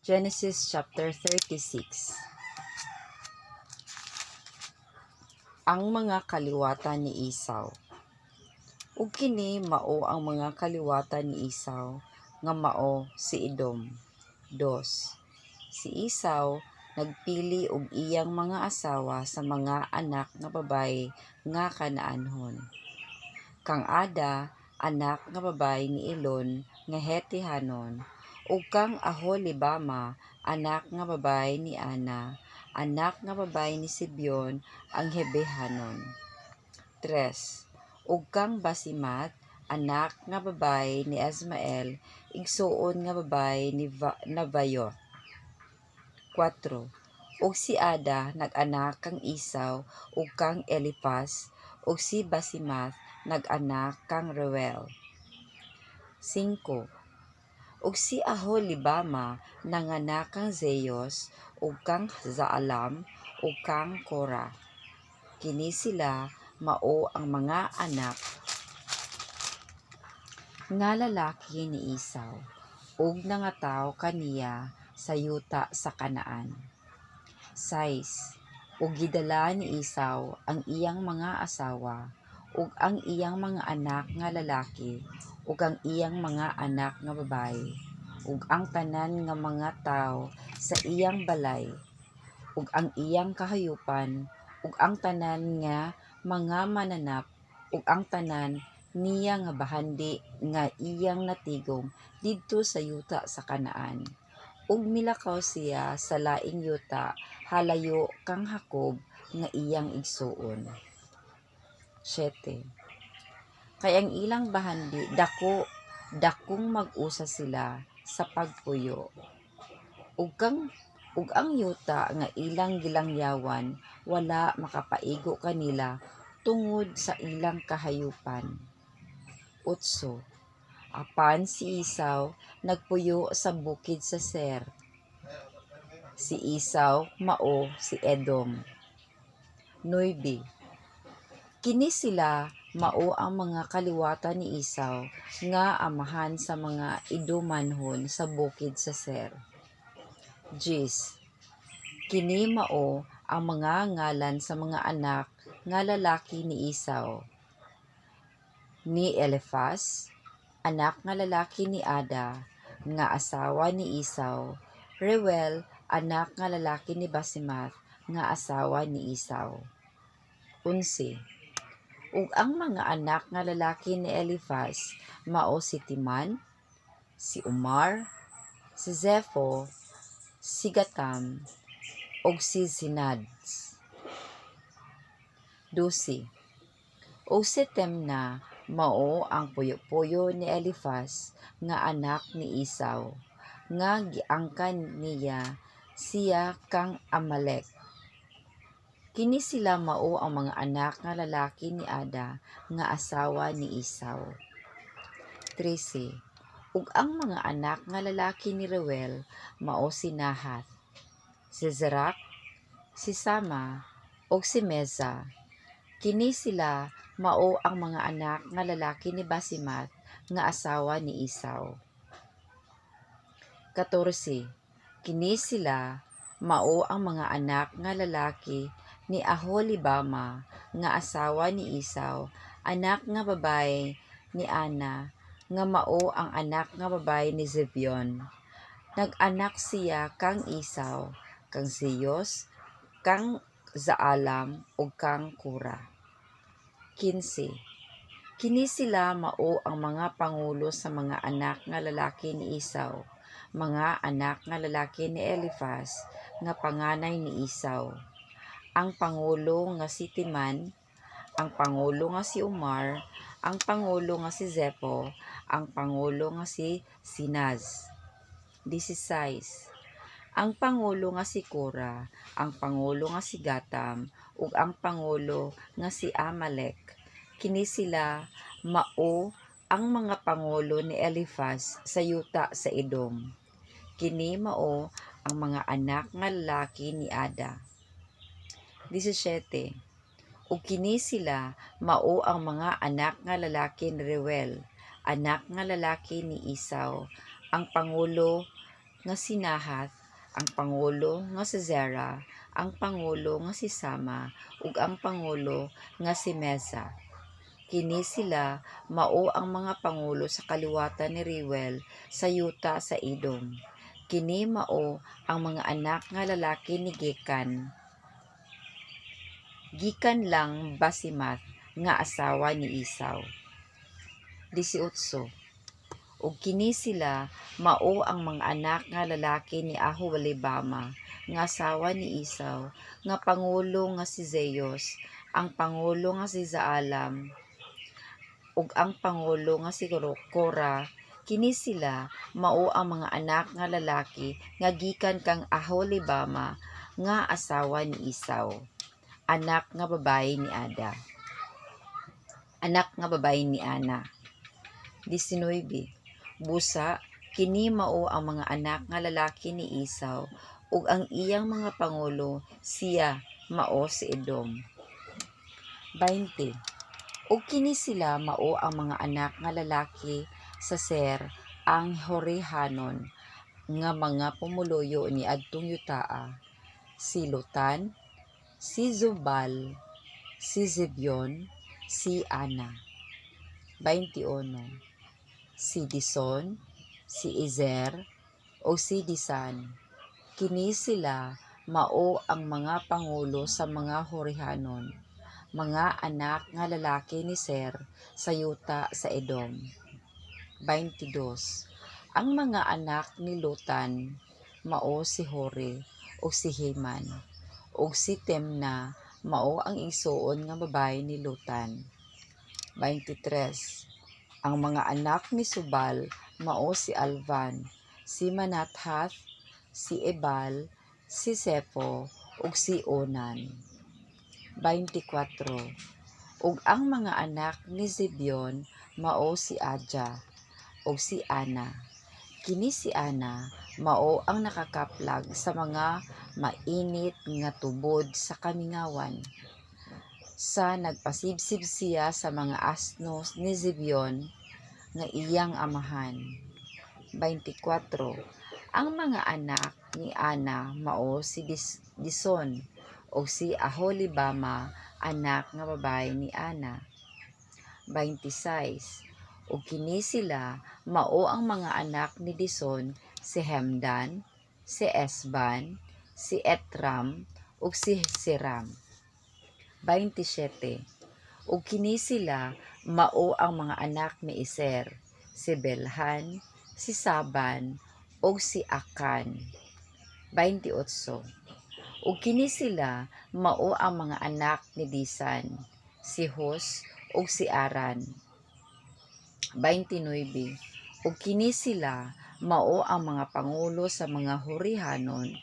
Genesis chapter 36. Ang mga kaliwatan ni Esau. Ug kini mao ang mga kaliwatan ni Esau, nga mao si Edom. 2. Si Esau nagpili og iyang mga asawa sa mga anak nga babaye nga Kanaanhon. Kang Ada, anak nga babaye ni Elon nga Hetihanon, ug kang Aholibama, anak nga babaye ni Ana, anak nga babaye ni Sibeon ang Hebehanon. 3. Ug kang Basimat, anak nga babaye ni Asmael, igsuon nga babaye ni Nabayoth. 4. Ug si Ada nag-anak kang Esau ug kang Eliphaz, ug si Basimat nag-anak kang Reuel. 5. Ug si Aholibama nanganak kang Zeus ug kang Zaalam ug kang Korah. Kini sila mao ang mga anak nga lalaki ni Esau, ug nangataw kaniya sa yuta sa Kanaan. 6. Ug gidala ni Esau ang iyang mga asawa, ug ang iyang mga anak nga lalaki, ug ang iyang mga anak nga babaye, ug ang tanan nga mga tawo sa iyang balay, ug ang iyang kahayupan, ug ang tanan nga mga mananap, ug ang tanan niya nga bahandi nga iyang natigom didto sa yuta sa Kanaan. Ug milakaw siya sa laing yuta halayo kang Jacob nga iyang igsuon. 7. Kay ang ilang bahandi dakong mag-usa sila sa pagpuyo. Ug ang yuta nga ilang gilangyawan wala makapaigo kanila tungod sa ilang kahayupan. 8. Apan si Esau nagpuyo sa bukid sa Seir. Si Esau mao si Edom. 9. Kini sila mao ang mga kaliwatan ni Esau nga amahan sa mga Edomanhon sa bukid sa Seir. 10. Kini mao ang mga ngalan sa mga anak nga lalaki ni Esau. Ni Eliphaz, anak nga lalaki ni Ada, nga asawa ni Esau. Reuel, anak nga lalaki ni Basimat, nga asawa ni Esau. 11. Ug ang mga anak nga lalaki ni Eliphaz mao si Timan, si Umar, si Zepho, si Gatam, ug si Sinad. 12. Ug si Temna mao ang puyo-puyo ni Eliphaz nga anak ni Esau, nga giangkan niya siya kang Amalek. Kini sila mao ang mga anak nga lalaki ni Ada nga asawa ni Esau. 13. Ug ang mga anak nga lalaki ni Reuel mao si Nahath, si Zerach, si Sama, ug si Meza. Kini sila mao ang mga anak nga lalaki ni Basimat nga asawa ni Esau. 14. Kini sila mao ang mga anak nga lalaki ni Aholibama nga asawa ni Esau, anak nga babaye ni Ana, nga mao ang anak nga babaye ni Zibeon. Nag-anak siya kang Esau, kang Zeus, kang Zaalam, ug kang Korah. 15. Kini sila mao ang mga pangulo sa mga anak nga lalaki ni Esau, mga anak nga lalaki ni Eliphaz, nga panganay ni Esau. Ang pangulo nga si Timan, ang pangulo nga si Umar, ang pangulo nga si Zepho, ang pangulo nga si Sinaz. 16. Ang pangulo nga si Korah, ang pangulo nga si Gatam, ug ang pangulo nga si Amalek. Kini sila mao ang mga pangulo ni Eliphaz sa yuta sa Edom. Kini mao ang mga anak nga lalaki ni Ada. 17. Ug kini sila mao ang mga anak nga lalaki ni Reuel, anak nga lalaki ni Esau, ang pangulo nga si Nahath, ang pangulo nga si Zerah, ang pangulo nga si Sama, ug ang pangulo nga si Mesa. Kini sila mao ang mga pangulo sa kaliwatan ni Reuel sa yuta sa Edom. Kini mao ang mga anak nga lalaki ni Gikan. Gikan lang Basimath nga asawa ni Esau. 18. Ug kini sila mao ang mga anak nga lalaki ni Aholibama nga asawa ni Esau, nga pangulo nga si Zeus, ang pangulo nga si Zaalam, ug ang pangulo nga si Korah. Kini sila mao ang mga anak nga lalaki nga gikan kang Aholibama nga asawa ni Esau, anak nga babae ni Ada. Anak nga babae ni Ana. 19. Busa, kini mao ang mga anak nga lalaki ni Esau, ug ang iyang mga pangulo siya mao si Edom. 20. Ug kini sila mao ang mga anak nga lalaki sa Ser, ang Horihanon, nga mga pumuluyo ni adtong yutaa, si Lotan, si Zubal, si Zibeon, si Ana. 21. Si Dison, si Ezer, o si Disan. Kini sila mao ang mga pangulo sa mga Horihanon, mga anak nga lalaki ni Ser sa yuta sa Edom. 22. Ang mga anak ni Lotan mao si Hori o si Heman, o si Temna mao ang isuon nga babae ni Lotan. 23. Ang mga anak ni Subal mao si Alvan, si Manathath, si Ebal, si Sepho, ug si Onan. 24. Ug ang mga anak ni Zibeon mao si Aja, ug si Ana. Kini si Ana mao ang nakakaplag sa mga mainit nga tubod sa kamingawan. Sa nagpasibsib siya sa mga asno ni Zibeon nga iyang amahan. 24. Ang mga anak ni Ana mao si Dison o si Aholibama, anak nga babae ni Ana. 26. Ug kini sila mao ang mga anak ni Dison, si Hemdan, si Esban, si Etram, ug si Siram. 27. Ug kini sila mao ang mga anak ni Eser, si Belhan, si Saban, ug si Akan. 28. Ug kini sila mao ang mga anak ni Disan, si Hus, ug si Aran. 29. Ug kini sila mao ang mga pangulo sa mga Horihanon,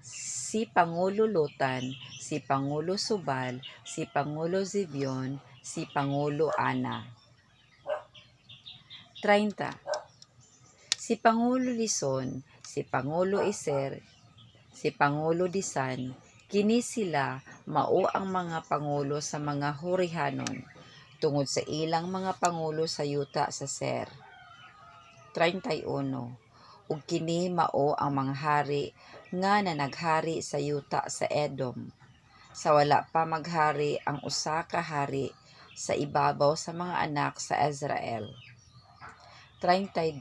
si Pangulo Lotan, si Pangulo Subal, si Pangulo Zibeon, si Pangulo Ana. 30. Si Pangulo Lison, si Pangulo Eser, si Pangulo Disan, kini sila mao ang mga pangulo sa mga Horihanon, tungod sa ilang mga pangulo sa yuta sa Ser. 31. Ug kini mao ang mga hari nga naghari sa yuta sa Edom, sa wala pa maghari ang usa ka hari sa ibabaw sa mga anak sa Israel. 32.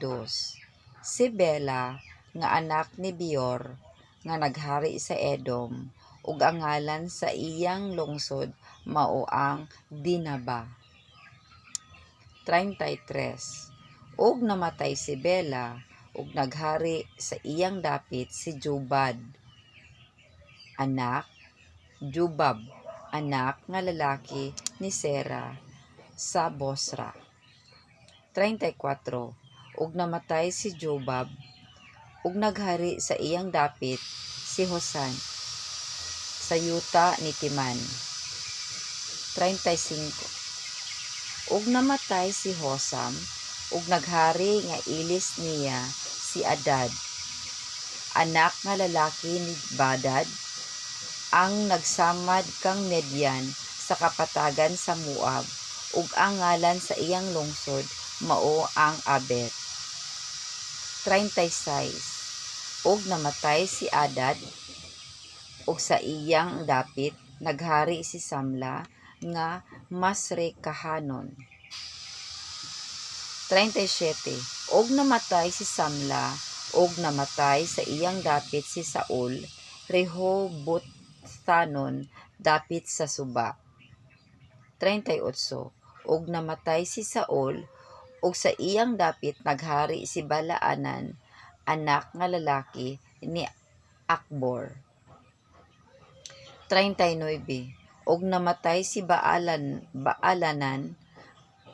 Si Bela nga anak ni Beor nga naghari sa Edom, ug ang ngalan sa iyang lungsod mao ang Dinaba. 33. Ug namatay si Bela, ug naghari sa iyang dapit si Jubab, anak nga lalaki ni Sera sa Bosra. 34. Ug namatay si Jubab, ug naghari sa iyang dapit si Hosan sa yuta ni Timan. 35. Ug namatay si Hosam, ug naghari nga ilis niya si Adad, anak nga lalaki ni Badad, ang nagsamad kang Median sa kapatagan sa Moab, ug ang ngalan sa iyang lungsod mao ang Abet. 36. ug namatay si Adad, ug sa iyang dapit naghari si Samla nga Masrekahanon. 37. Og namatay si Samla, og namatay sa iyang dapit si Saul, Rehobothanon, dapit sa Suba. 38. Og namatay si Saul, ug sa iyang dapit naghari si Balaanan, anak nga lalaki ni Akbor. 39. Og namatay si Baalanan,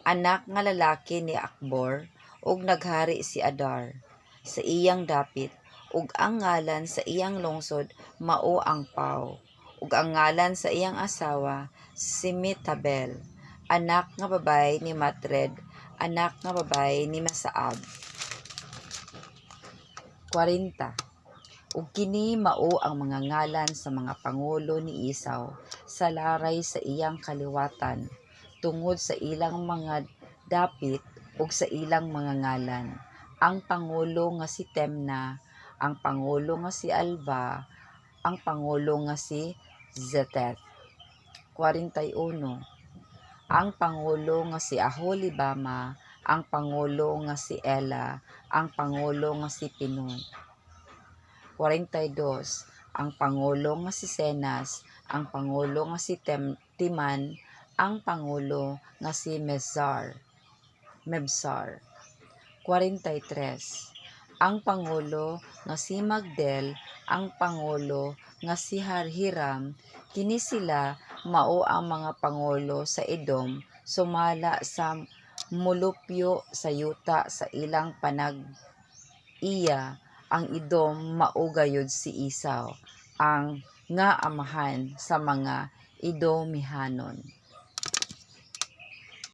anak nga lalaki ni Akbor, ug naghari si Adar sa iyang dapit, ug ang ngalan sa iyang lungsod mao ang Pau, ug ang ngalan sa iyang asawa si Metabel, anak nga babae ni Matred, anak nga babae ni Masaab. 40. Ug kini mao ang mga ngalan sa mga pangulo ni Esau sa laray sa iyang kaliwatan, tungod sa ilang mga dapit ug sa ilang mga ngalan. Ang pangulo nga si Temna, ang pangulo nga si Alba, ang pangulo nga si Zeteth. 41. Ang pangulo nga si Aholibama, ang pangulo nga si Ela, ang pangulo nga si Pinon. 42. Ang pangulo nga si Senas, ang pangulo nga si Timan, ang pangulo nga si Mebsar. 43. Ang pangulo nga si Magdel, ang pangulo nga si Hiram, kini sila mao ang mga pangulo sa Edom sumala sa molupyo sa yuta sa ilang panag-iya. Ang Edom mao gayud si Esau, ang nga amahan sa mga Edomihanon.